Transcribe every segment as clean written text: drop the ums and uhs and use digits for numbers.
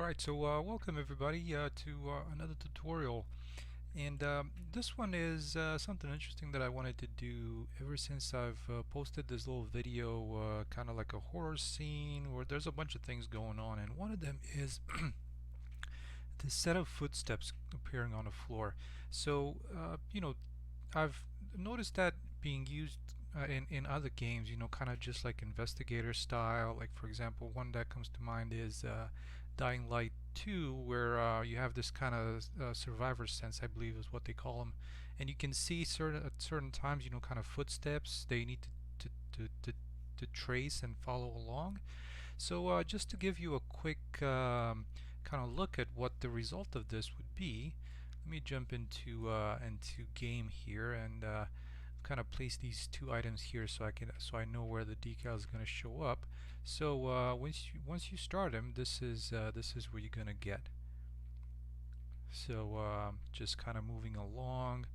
Alright, so welcome everybody to another tutorial, and this one is something interesting that I wanted to do ever since I've posted this little video, kind of like a horror scene where there's a bunch of things going on, and one of them is the set of footsteps appearing on the floor. So I've noticed that being used in other games, kind of just like investigator style. Like for example, one that comes to mind is Dying Light 2, where you have this kind of survivor sense, I believe is what they call them, and you can see at certain times, kind of footsteps they need to trace and follow along. So just to give you a quick kind of look at what the result of this would be, let me jump into game here and kind of place these two items here so I know where the decal is going to show up. So once you start them, this is where you're going to get. So just kind of moving along,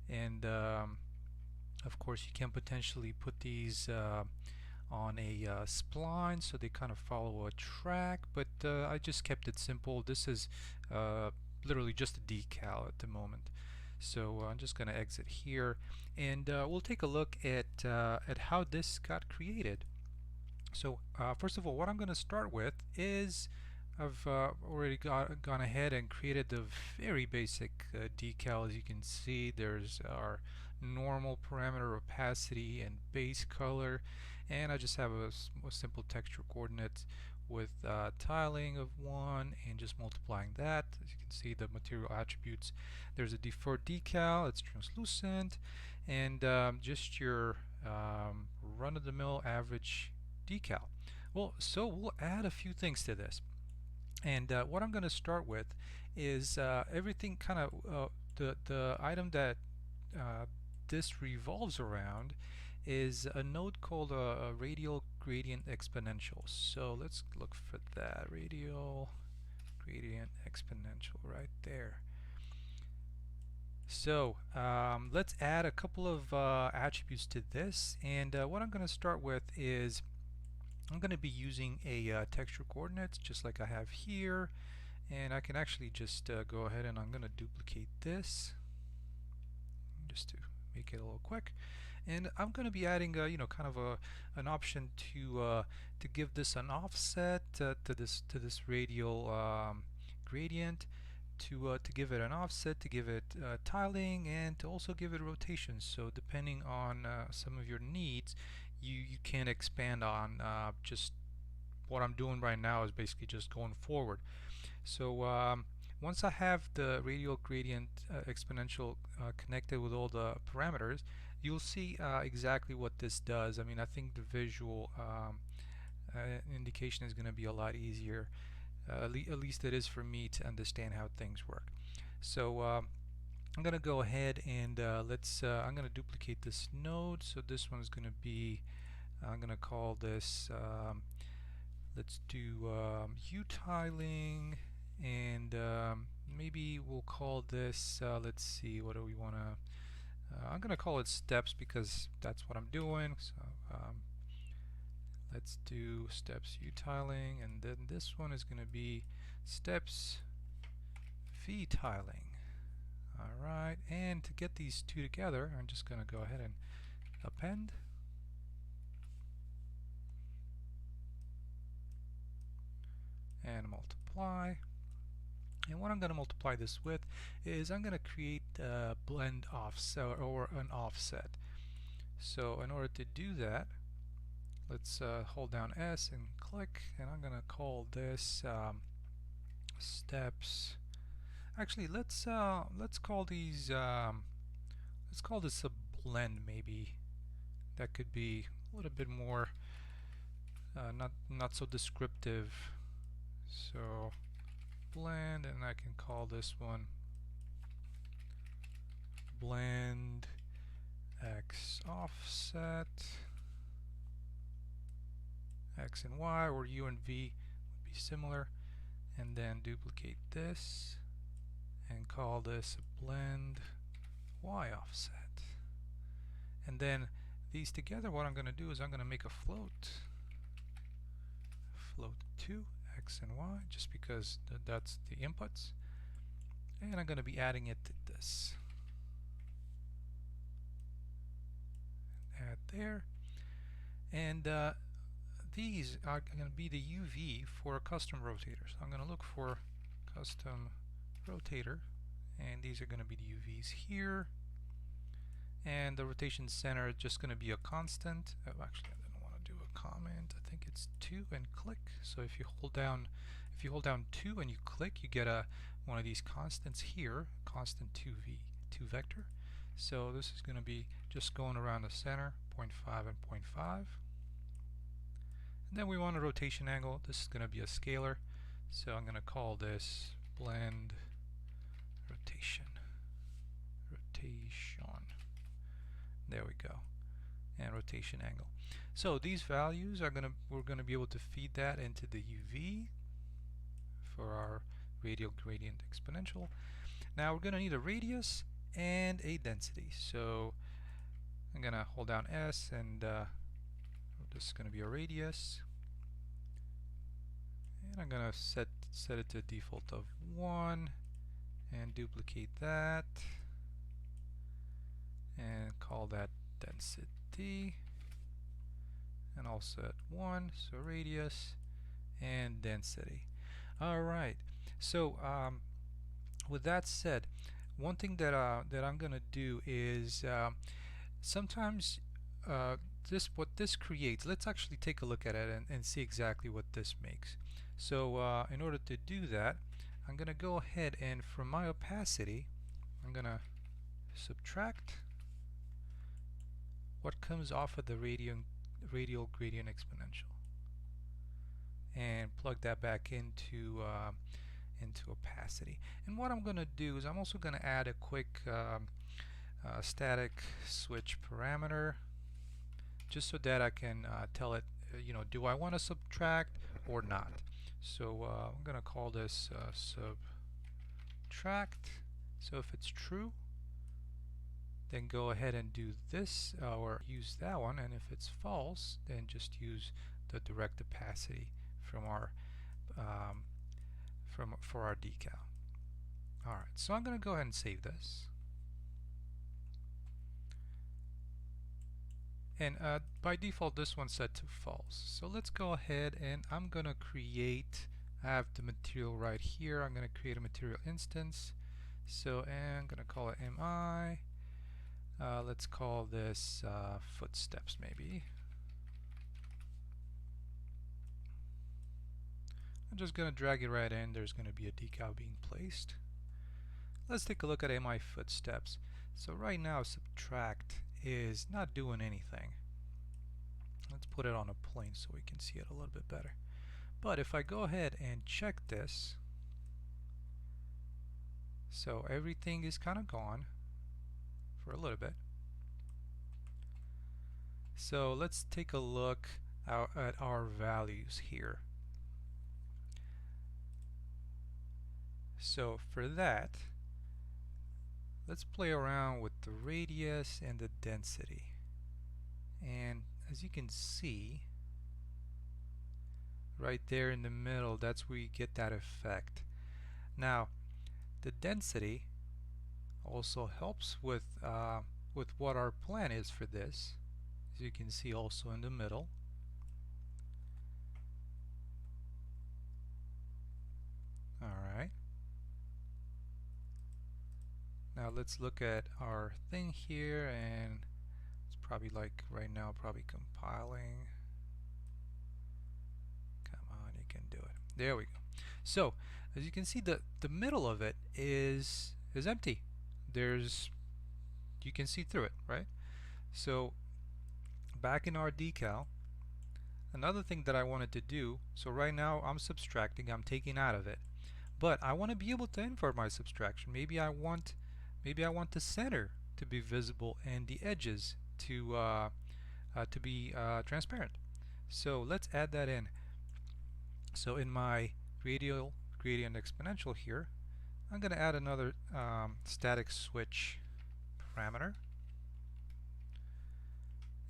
and of course you can potentially put these on a spline so they kind of follow a track, but I just kept it simple. This is literally just a decal at the moment. So I'm just going to exit here, and we'll take a look at how this got created. So first of all, what I'm going to start with is I've already gone ahead and created the very basic decal. As you can see, there's our normal parameter, opacity, and base color, and I just have a simple texture coordinates with tiling of 1 and just multiplying that. As you can see, the material attributes, there's a deferred decal, it's translucent, and just your run-of-the-mill average decal. Well, so we'll add a few things to this, and what I'm going to start with is everything kind of the item that this revolves around is a node called a radial gradient exponential. So let's look for that radial gradient exponential right there. So let's add a couple of attributes to this, and what I'm going to start with is I'm going to be using a texture coordinates just like I have here, and I can actually just go ahead and I'm going to duplicate this just to make it a little quick, and I'm going to be adding kind of an option to give this an offset to this radial gradient, to give it an offset, to give it tiling, and to also give it rotation. So depending on some of your needs, you can expand on just what I'm doing right now is basically just going forward. So once I have the radial gradient exponential connected with all the parameters, you'll see exactly what this does. I mean, I think the visual indication is going to be a lot easier. At least it is for me to understand how things work. So I'm going to go ahead and I'm going to duplicate this node. So this one is going to be, I'm going to call this, let's do U-tiling, and maybe we'll call this, let's see, what do we want to, I'm going to call it steps because that's what I'm doing. So let's do steps U-tiling, and then this one is going to be steps V-tiling. Alright, and to get these two together, I'm just going to go ahead and append. And multiply. And what I'm going to multiply this with is I'm going to create a blend offset or an offset. So in order to do that, let's hold down S and click, and I'm going to call this steps. Actually, let's call these let's call this a blend. Maybe that could be a little bit more not so descriptive. So blend, and I can call this one blend X offset. X and Y, or U and V would be similar, and then duplicate this and call this a blend Y offset. And then these together, what I'm going to do is I'm going to make a float 2 X and Y, just because that's the inputs. And I'm going to be adding it to this. Add there. And these are going to be the UV for a custom rotator. So I'm going to look for custom rotator, and these are going to be the UVs here. And the rotation center is just going to be a constant. Oh, actually, I didn't want to do a comment. I think it's 2 and click. So if you hold down 2 and you click, you get one of these constants here, constant 2 vector. So this is going to be just going around the center, 0.5 and 0.5. And then we want a rotation angle. This is going to be a scalar. So I'm going to call this blend rotation. There we go. And rotation angle. So these values are we're gonna be able to feed that into the UV for our radial gradient exponential. Now we're gonna need a radius and a density. So I'm gonna hold down S, and this is gonna be a radius, and I'm gonna set it to a default of 1 and duplicate that and call that density, and also at 1, so radius and density. Alright, so with that said, one thing that I'm gonna do is sometimes what this creates, let's actually take a look at it and see exactly what this makes. So in order to do that, I'm gonna go ahead and from my opacity I'm gonna subtract what comes off of the radial gradient exponential and plug that back into opacity. And what I'm going to do is I'm also going to add a quick static switch parameter, just so that I can tell it, do I want to subtract or not. So I'm going to call this subtract. So if it's true, then go ahead and do this or use that one, and if it's false, then just use the direct opacity from our for our decal. Alright, so I'm going to go ahead and save this, and by default this one's set to false. So let's go ahead and I'm going to create, I have the material right here, I'm going to create a material instance. So I'm going to call it MI. Let's call this footsteps maybe. I'm just going to drag it right in. There's going to be a decal being placed. Let's take a look at MI footsteps. So right now subtract is not doing anything. Let's put it on a plane so we can see it a little bit better. But if I go ahead and check this, so everything is kind of gone for a little bit. So let's take a look at our values here. So for that, let's play around with the radius and the density. And as you can see, right there in the middle, that's where you get that effect. Now, the density also helps with what our plan is for this. As you can see also in the middle. Alright. Now let's look at our thing here, and it's probably like right now probably compiling. Come on, you can do it. There we go. So as you can see, the middle of it is empty. You can see through it, right? So back in our decal, another thing that I wanted to do, so right now I'm subtracting, I'm taking out of it, but I want to be able to invert my subtraction. Maybe I want the center to be visible and the edges to be transparent. So let's add that in. So in my radial gradient exponential here, I'm going to add another static switch parameter,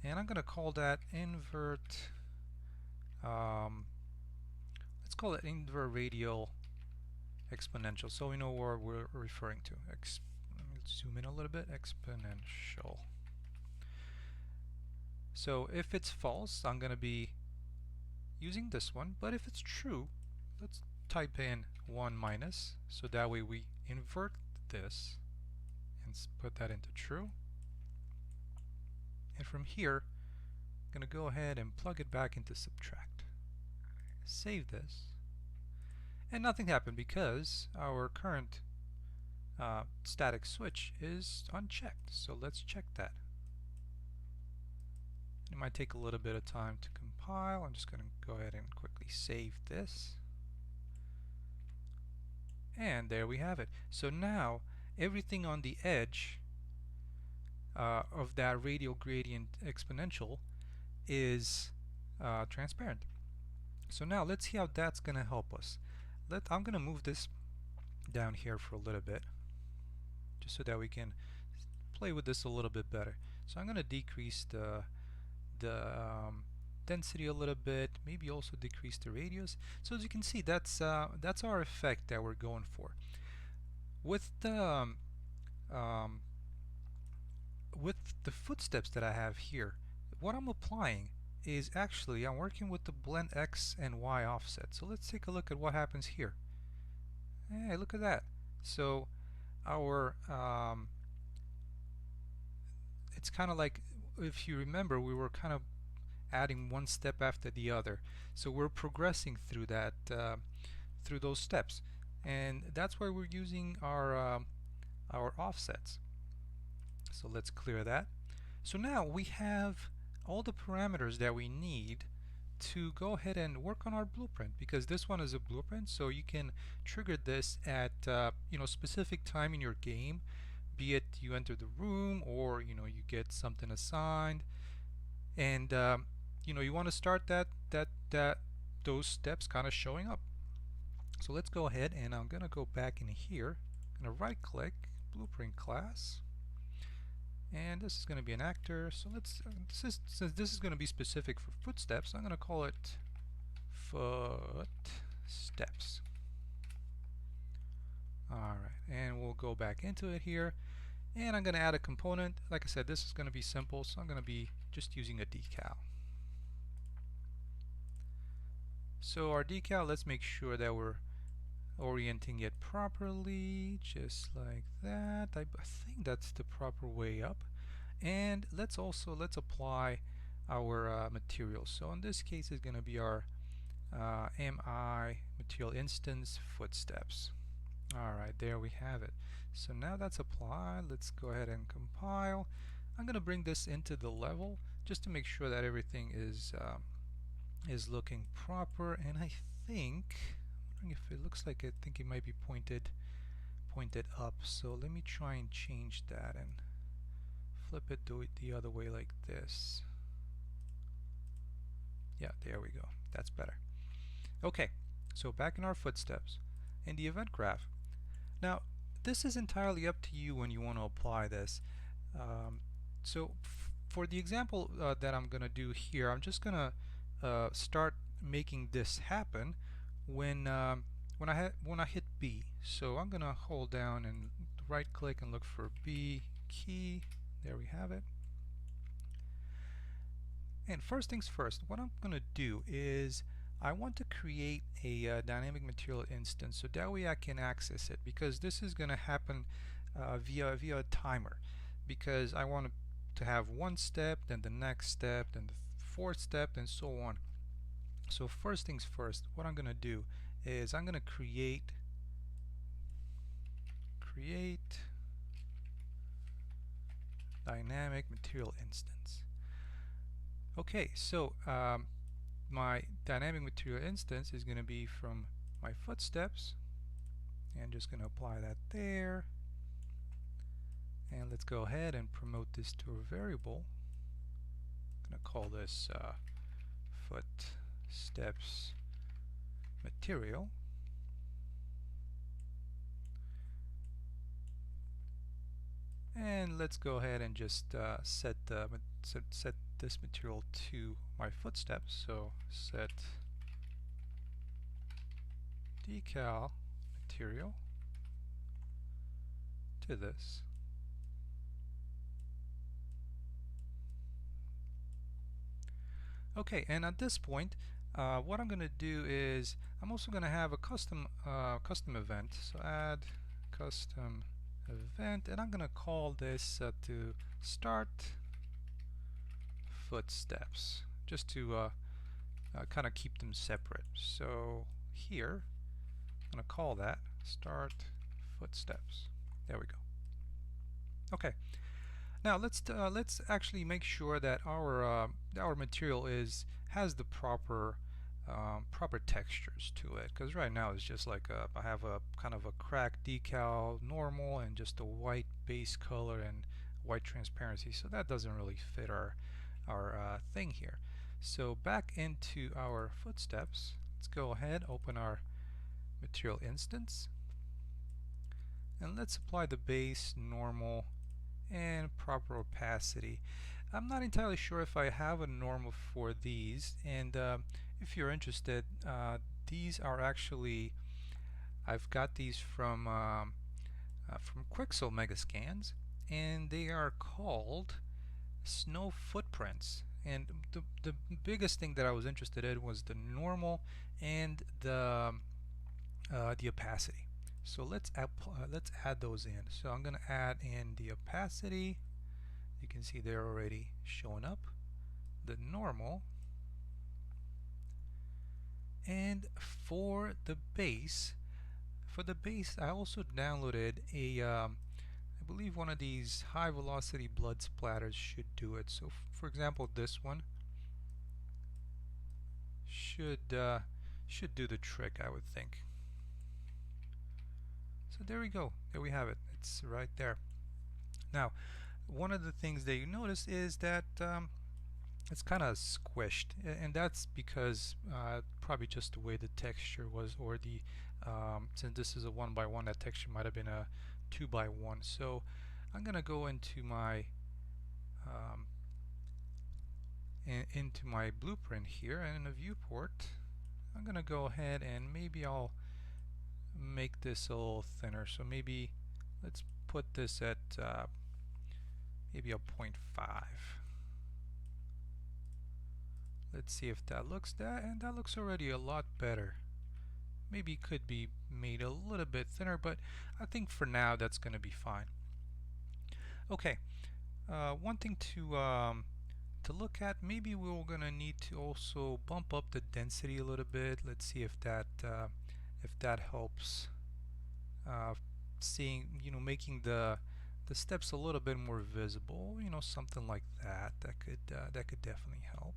and I'm going to call that invert. Let's let's call it inverradial exponential, so we know what we're referring to. Let me zoom in a little bit. Exponential. So if it's false, I'm going to be using this one, but if it's true, let's type in 1 minus, so that way we invert this and put that into true. And from here, I'm going to go ahead and plug it back into subtract. Save this. And nothing happened because our current static switch is unchecked. So let's check that. It might take a little bit of time to compile. I'm just going to go ahead and quickly save this. And there we have it. So now everything on the edge of that radial gradient exponential is transparent. So now let's see how that's going to help us. I'm going to move this down here for a little bit, just so that we can play with this a little bit better. So I'm going to decrease the density a little bit, maybe also decrease the radius. So as you can see, that's our effect that we're going for. With the footsteps that I have here, what I'm applying is actually I'm working with the blend X and Y offset. So let's take a look at what happens here. Hey, look at that. So our it's kind of like, if you remember, we were kind of adding one step after the other. So we're progressing through that through those steps, and that's why we're using our offsets. So let's clear that. So now we have all the parameters that we need to go ahead and work on our blueprint, because this one is a blueprint, so you can trigger this at specific time in your game, be it you enter the room or you get something assigned, and you want to start those steps kind of showing up. So let's go ahead, and I'm gonna go back in here, I'm gonna right click blueprint class, and this is going to be an actor. So since this is going to be specific for footsteps, I'm going to call it footsteps. Alright, and we'll go back into it here, and I'm going to add a component. Like I said, this is going to be simple, so I'm going to be just using a decal. So our decal, let's make sure that we're orienting it properly, just like that. I think that's the proper way up. And let's apply our material. So in this case, it's going to be our MI material instance footsteps. Alright, there we have it. So now that's applied. Let's go ahead and compile. I'm going to bring this into the level just to make sure that everything is looking proper. And I think, if it looks like, I think it might be pointed up. So let me try and change that and flip it, do it the other way like this. Yeah, there we go. That's better. Okay, so back in our footsteps, in the event graph. Now, this is entirely up to you when you want to apply this. So for the example that I'm going to do here, I'm just going to start making this happen when I hit B. So I'm going to hold down and right click and look for B key. There we have it. And first things first, what I'm going to do is I want to create a dynamic material instance, so that way I can access it, because this is going to happen via a timer, because I want to have one step, then the next step, then the fourth step, and so on. So first things first, what I'm going to do is I'm going to create dynamic material instance. Okay, so my dynamic material instance is going to be from my footsteps, and just going to apply that there. And let's go ahead and promote this to a variable. I'm going to call this footsteps material. And let's go ahead and just set this material to my footsteps. So set decal material to this. Okay, and at this point, what I'm going to do is I'm also going to have a custom event. So add custom event, and I'm going to call this to start footsteps, just to kind of keep them separate. So here, I'm going to call that start footsteps. There we go. Okay. Now let's actually make sure that our material has the proper textures to it, because right now it's just like I have a kind of a cracked decal normal and just a white base color and white transparency, so that doesn't really fit our thing here. So back into our footsteps, let's go ahead, open our material instance, and let's apply the base, normal, and proper opacity. I'm not entirely sure if I have a normal for these, and if you're interested, these are actually, I've got these from Quixel Megascans, and they are called snow footprints. And the biggest thing that I was interested in was the normal and the opacity. So let's add those in. So I'm going to add in the opacity. You can see they're already showing up. The normal. And for the base, I also downloaded a I believe one of these high velocity blood splatters should do it. So for example, this one should do the trick, I would think. So there we go. There we have it. It's right there. Now, one of the things that you notice is that it's kind of squished, and that's because probably just the way the texture was, or the since this is a 1x1, that texture might have been a 2x1. So I'm gonna go into my blueprint here, and in the viewport, I'm gonna go ahead and maybe I'll make this a little thinner. So maybe let's put this at maybe a 0.5. Let's see if that looks and that looks already a lot better. Maybe it could be made a little bit thinner, but I think for now that's going to be fine. Okay, one thing to look at, maybe we're going to need to also bump up the density a little bit. Let's see if that helps. Seeing, making the steps a little bit more visible, something like that. That could definitely help.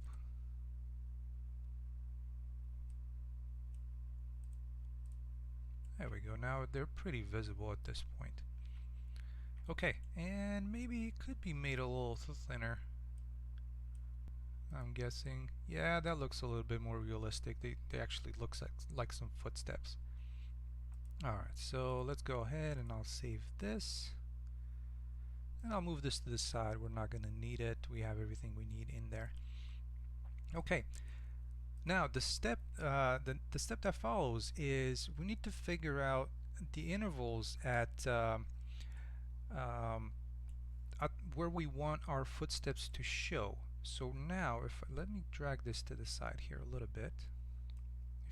There we go. Now they're pretty visible at this point. Okay, and maybe it could be made a little thinner. I'm guessing. Yeah, that looks a little bit more realistic. They actually look like some footsteps. Alright, so let's go ahead and I'll save this. And I'll move this to the side. We're not going to need it. We have everything we need in there. Okay. Now the step that follows is we need to figure out the intervals at where we want our footsteps to show. So now, let me drag this to the side here a little bit.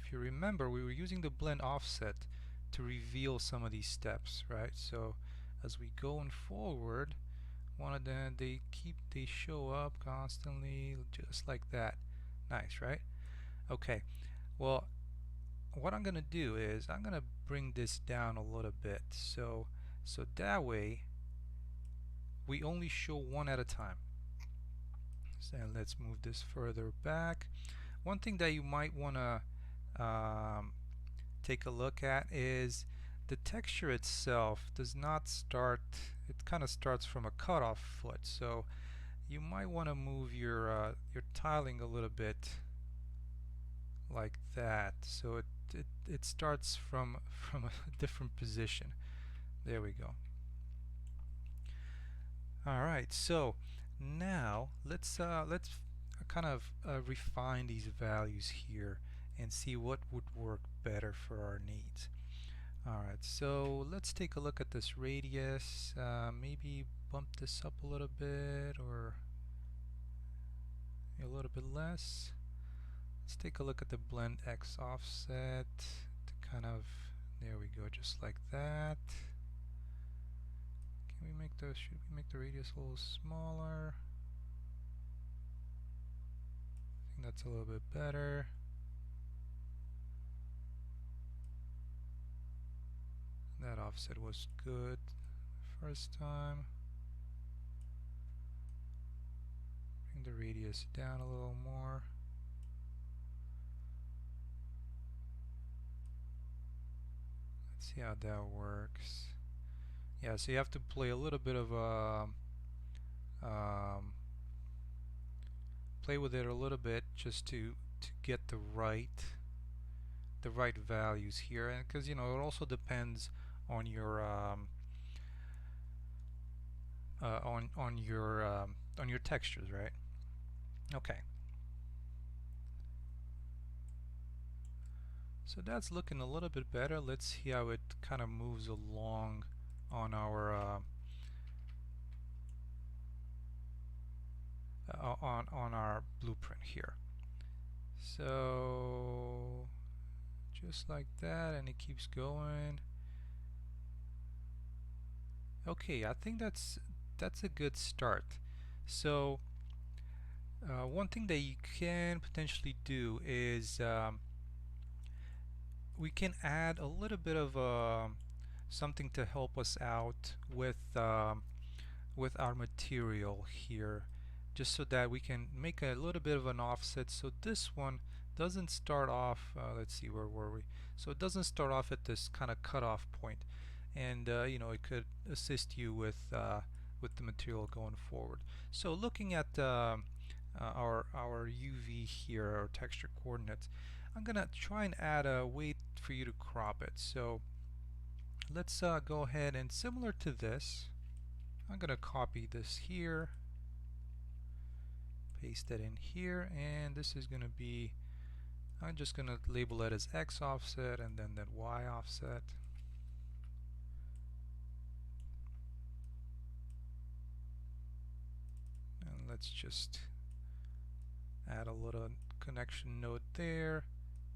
If you remember, we were using the blend offset to reveal some of these steps, right? So as we go on forward, one of them, they show up constantly, just like that. Nice, right? Okay, well, what I'm gonna do is I'm gonna bring this down a little bit, so that way we only show one at a time. So let's move this further back. One thing that you might want to take a look at is the texture itself does not start, it kind of starts from a cutoff foot, so you might want to move your tiling a little bit like that, so it starts from a different position. There we go. Alright, so now let's kind of refine these values here, and see what would work better for our needs. Alright, so let's take a look at this radius. Maybe bump this up a little bit or a little bit less. Let's take a look at the blend X offset to kind of, there we go, just like that. Can we make those, should we make the radius a little smaller? I think that's a little bit better. That offset was good first time. Bring the radius down a little more. Let's see how that works. Yeah, so you have to play a little bit of play with it a little bit just to get the right values here, and because you know it also depends on your on your textures, right? Okay. So that's looking a little bit better. Let's see how it kind of moves along on our on our blueprint here. So just like that, and it keeps going. Okay, I think that's a good start. So one thing that you can potentially do is we can add a little bit of something to help us out with our material here, just so that we can make a little bit of an offset. So this one doesn't start off, let's see, where were we? So it doesn't start off at this kind of cutoff point, and you know, it could assist you with the material going forward. So looking at our UV here, our texture coordinates, I'm gonna try and add a way for you to crop it. So let's go ahead and, similar to this, I'm gonna copy this here, paste that in here, and this is gonna be, I'm just gonna label it as X offset and then that Y offset. And let's just add a little connection node there,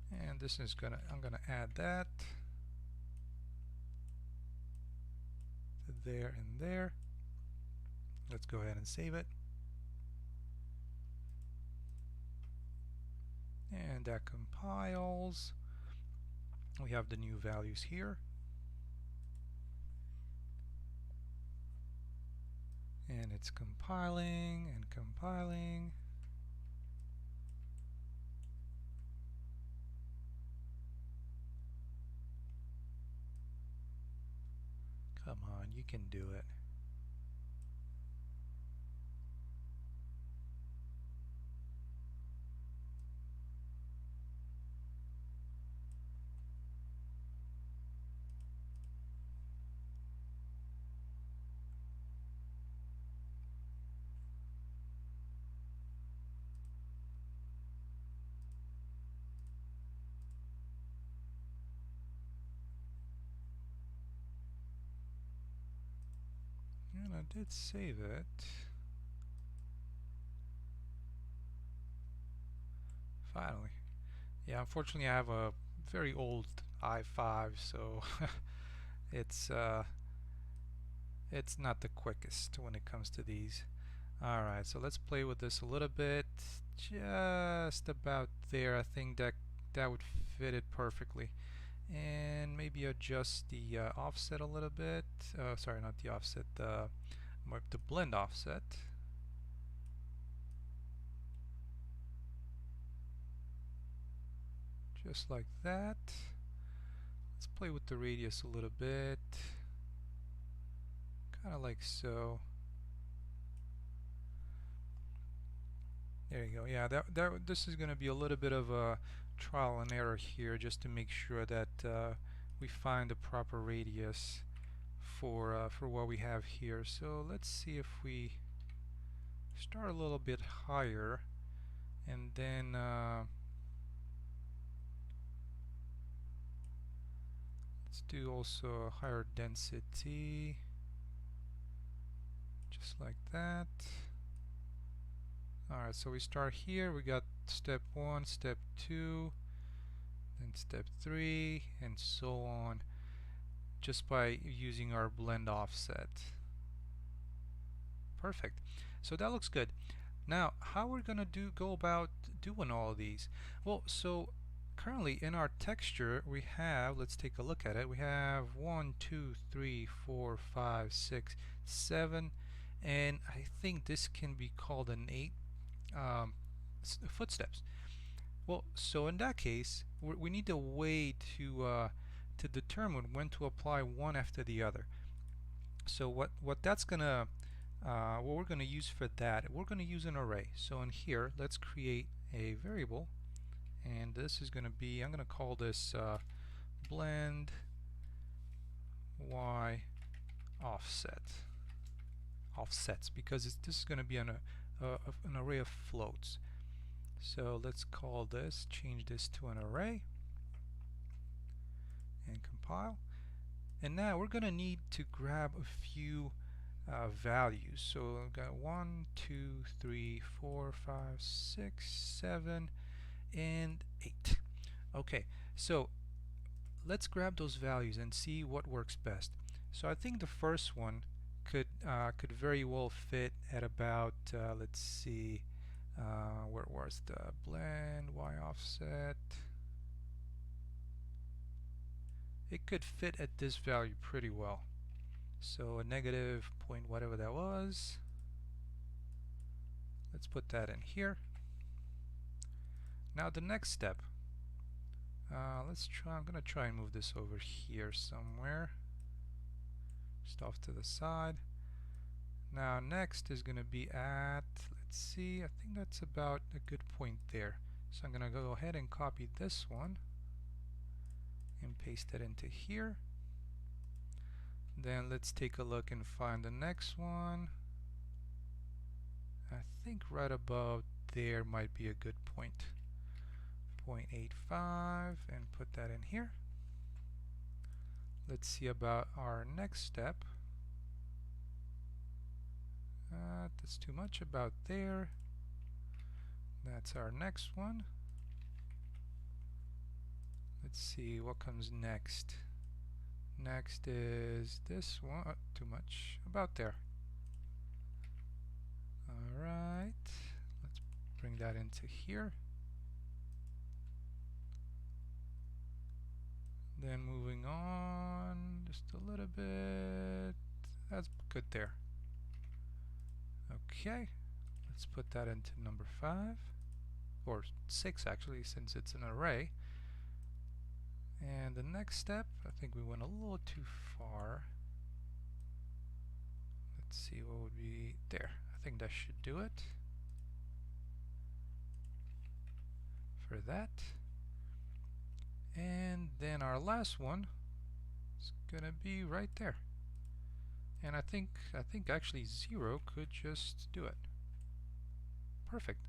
and this is gonna, I'm gonna add that to there and there. Let's go ahead and save it, and that compiles. We have the new values here, and it's compiling and compiling. Come on, you can do it. And I did save it. Finally. Yeah, unfortunately I have a very old i5, so it's not the quickest when it comes to these. Alright, so let's play with this a little bit. Just about there. I think that would fit it perfectly. And maybe adjust the offset a little bit. Sorry, not the offset, the blend offset. Just like that. Let's play with the radius a little bit. Kind of like so. There you go. Yeah, this is going to be a little bit of a trial and error here, just to make sure that we find the proper radius for what we have here. So let's see if we start a little bit higher, and then Let's do also a higher density, just like that. Alright, so we start here, we got step 1, step 2, then step 3, and so on, just by using our blend offset. Perfect. So that looks good. Now, how we're gonna go about doing all of these? Well, so currently in our texture we have, let's take a look at it, we have 1, 2, 3, 4, 5, 6, 7, and I think this can be called an 8 footsteps. Well, so in that case, we need a way to determine when to apply one after the other. So what we're gonna use for that, we're gonna use an array. So in here, let's create a variable, and this is gonna be, I'm gonna call this blend y offsets, because this is gonna be an array of floats. So let's call this, change this to an array, and compile. And now we're gonna need to grab a few values. So I've got 1, 2, 3, 4, 5, 6, 7, and 8. Okay, so let's grab those values and see what works best. So I think the first one could very well fit at about let's see, where was the blend y offset? It could fit at this value pretty well. So a negative point whatever that was. Let's put that in here. Now the next step. Let's try. I'm gonna try and move this over here somewhere. Just off to the side. Now next is gonna be at, let's see, I think that's about a good point there. So I'm gonna go ahead and copy this one and paste it into here. Then let's take a look and find the next one. I think right above there might be a good point. 0.85, and put that in here. Let's see about our next step. That's too much about there. That's our next one. Let's see what comes next. Next is this one. Too much about there. Alright, let's bring that into here. Then moving on just a little bit. That's good there. Okay, let's put that into number 5, or 6 actually, since it's an array. And the next step, I think we went a little too far. Let's see what would be there. I think that should do it for that. And then our last one is gonna be right there. And I think actually 0 could just do it. Perfect.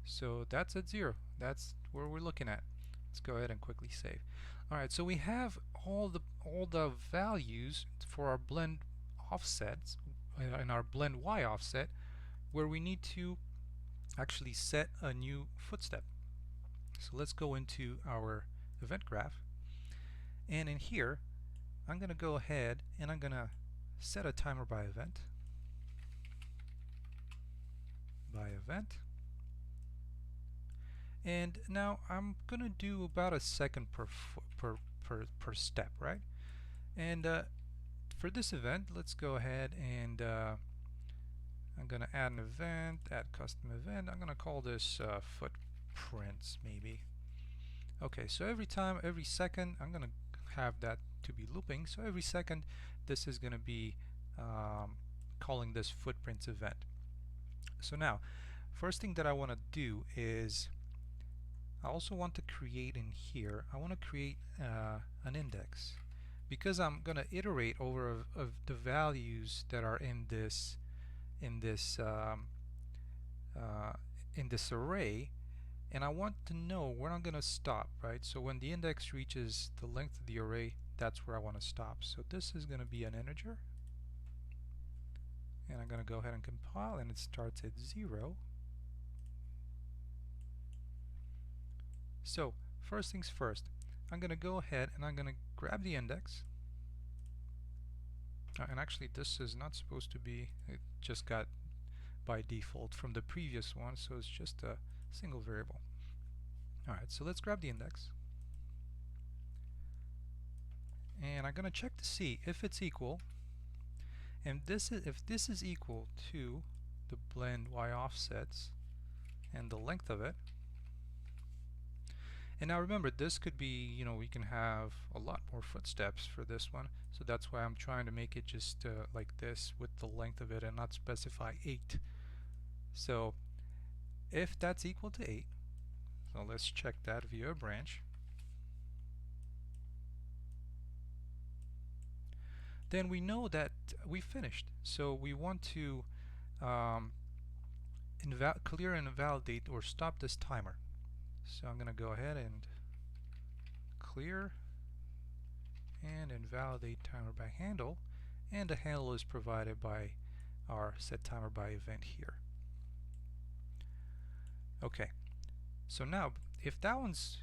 So that's at 0. That's where we're looking at. Let's go ahead and quickly save. Alright, so we have all the values for our blend offsets in our blend y offset, where we need to actually set a new footstep. So let's go into our event graph, and in here I'm gonna go ahead and I'm gonna set a timer by event. And now I'm gonna do about a second per step, right? And for this event, let's go ahead and I'm gonna add an event, add custom event. I'm gonna call this footprints maybe. Okay, so every second, I'm gonna have that to be looping. So every second, this is gonna be calling this footprints event. So now, first thing that I want to do is I also want to create in here, I want to create an index, because I'm going to iterate over of the values that are in this array. and I want to know where I'm going to stop, right? So when the index reaches the length of the array, that's where I want to stop. So this is going to be an integer, and I'm going to go ahead and compile, and it starts at 0. So first things first, I'm going to go ahead and I'm going to grab the index. And actually this is not supposed to be, it just got by default from the previous one, so it's just a single variable. Alright, so let's grab the index. And I'm going to check to see if it's equal. And if this is equal to the blend y offsets and the length of it. And now remember, this could be, we can have a lot more footsteps for this one. So that's why I'm trying to make it just like this with the length of it and not specify 8. So if that's equal to 8, so let's check that via a branch. Then we know that we finished. So we want to clear and invalidate or stop this timer. So I'm going to go ahead and clear and invalidate timer by handle, and the handle is provided by our set timer by event here. Okay, so now if that one's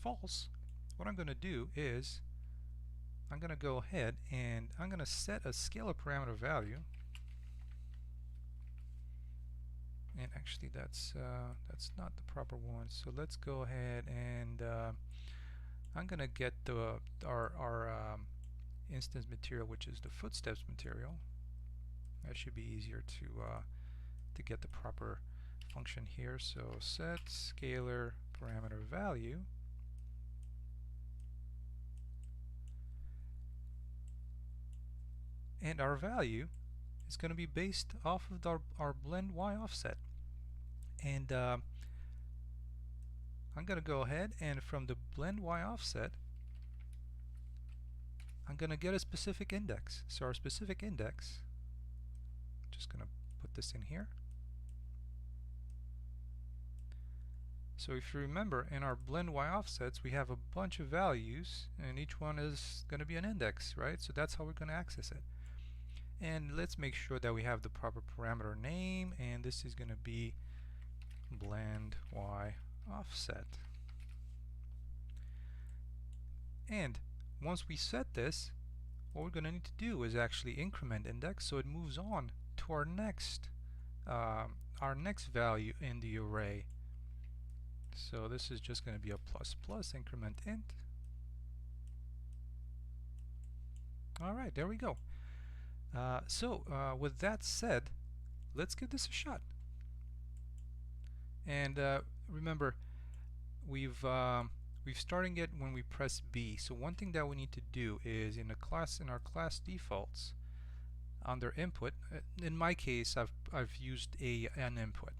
false, what I'm going to do is I'm going to go ahead and I'm going to set a scalar parameter value. And actually that's not the proper one, so let's go ahead and I'm gonna get our instance material, which is the footsteps material. That should be easier to get the proper function here. So set scalar parameter value, and our value is going to be based off of our blend y offset. And I'm going to go ahead and from the blend y offset, I'm going to get a specific index. So our specific index, just going to put this in here. So if you remember, in our blend y offsets, we have a bunch of values, and each one is going to be an index, right? So that's how we're going to access it. And let's make sure that we have the proper parameter name, and this is going to be blend y offset. And once we set this, what we're going to need to do is actually increment index so it moves on to our next value in the array. So this is just going to be a plus plus increment int. Alright, there we go. With that said, let's give this a shot. And remember, we've starting it when we press B. So one thing that we need to do is in our class defaults, under input, in my case I've used an input.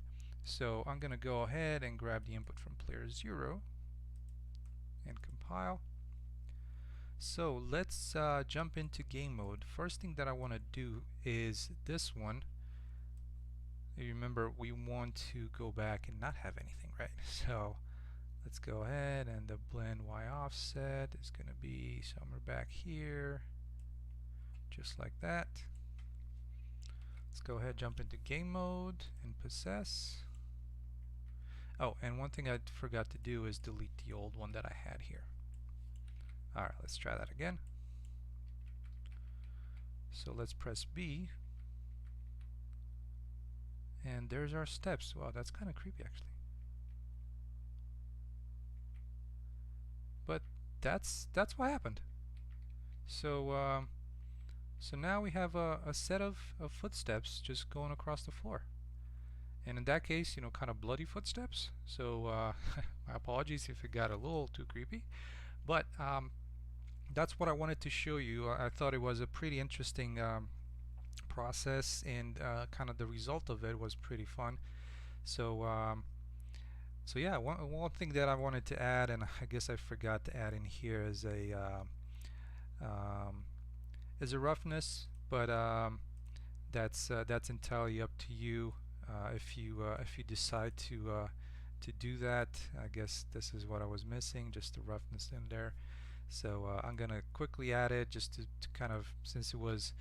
So I'm going to go ahead and grab the input from player 0 and compile. So let's jump into game mode. First thing that I want to do is this one. You remember, we want to go back and not have anything, right? So let's go ahead, and the blend y offset is going to be somewhere back here, just like that. Let's go ahead, jump into game mode and possess. Oh, and one thing I forgot to do is delete the old one that I had here. Alright, let's try that again. So let's press B, and there's our steps. Wow, that's kind of creepy actually. But that's what happened. So so now we have a set of footsteps just going across the floor. And in that case, kind of bloody footsteps. So my apologies if it got a little too creepy. But that's what I wanted to show you. I thought it was a pretty interesting process, and kind of the result of it was pretty fun. So so yeah, one thing that I wanted to add, and I guess I forgot to add in here, is a roughness, but that's entirely up to you if you decide to to do that. I guess this is what I was missing, just the roughness in there. So I'm gonna quickly add it just to kind of, since it was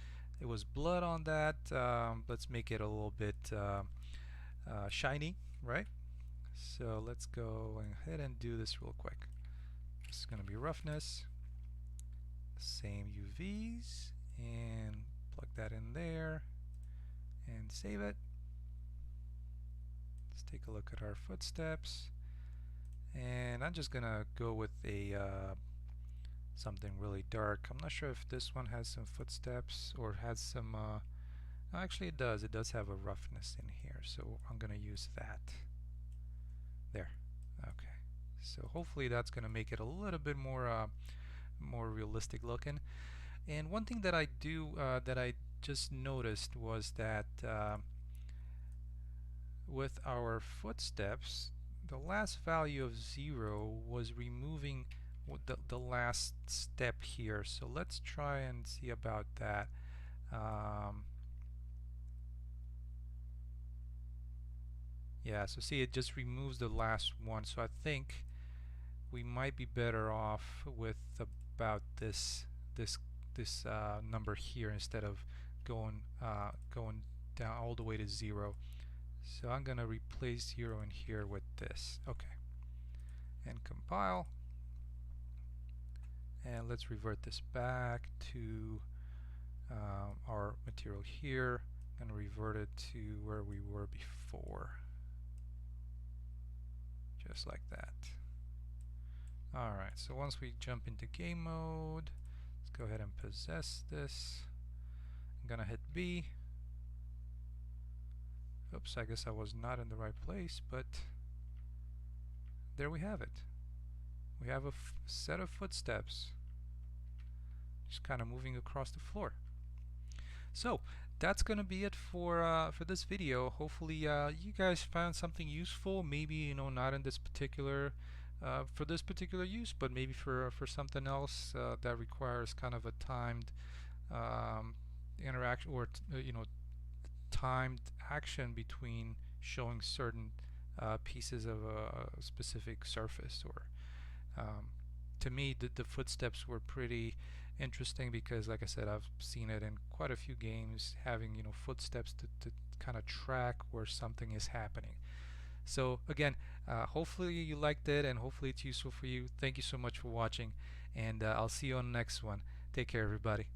blood on that, let's make it a little bit shiny, right? So let's go ahead and do this real quick. This is gonna be roughness, same UVs, and plug that in there and save it. Let's take a look at our footsteps, and I'm just gonna go with a something really dark. I'm not sure if this one has some footsteps or has some actually it does have a roughness in here, so I'm gonna use that there. Okay, so hopefully that's gonna make it a little bit more more realistic looking. And one thing that I just noticed was that with our footsteps, the last value of 0 was removing the last step here. So let's try and see about that. Yeah, so see, it just removes the last one. So I think we might be better off with about this number here instead of going down all the way to 0. So I'm gonna replace 0 in here with this. Okay, and compile, and let's revert this back to our material here and revert it to where we were before, just like that. Alright, so once we jump into game mode, let's go ahead and possess this. I'm gonna hit B. Oops, I guess I was not in the right place, but there we have it. We have a set of footsteps just kind of moving across the floor. So that's gonna be it for this video. Hopefully you guys found something useful. Maybe, you know, not in this particular for this particular use, but maybe for something else that requires kind of a timed interaction, or you know, timed action between showing certain pieces of a specific surface. Or to me, the footsteps were pretty interesting because, like I said, I've seen it in quite a few games, having, you know, footsteps to kind of track where something is happening. So again, hopefully you liked it, and hopefully it's useful for you. Thank you so much for watching, and I'll see you on the next one. Take care, everybody.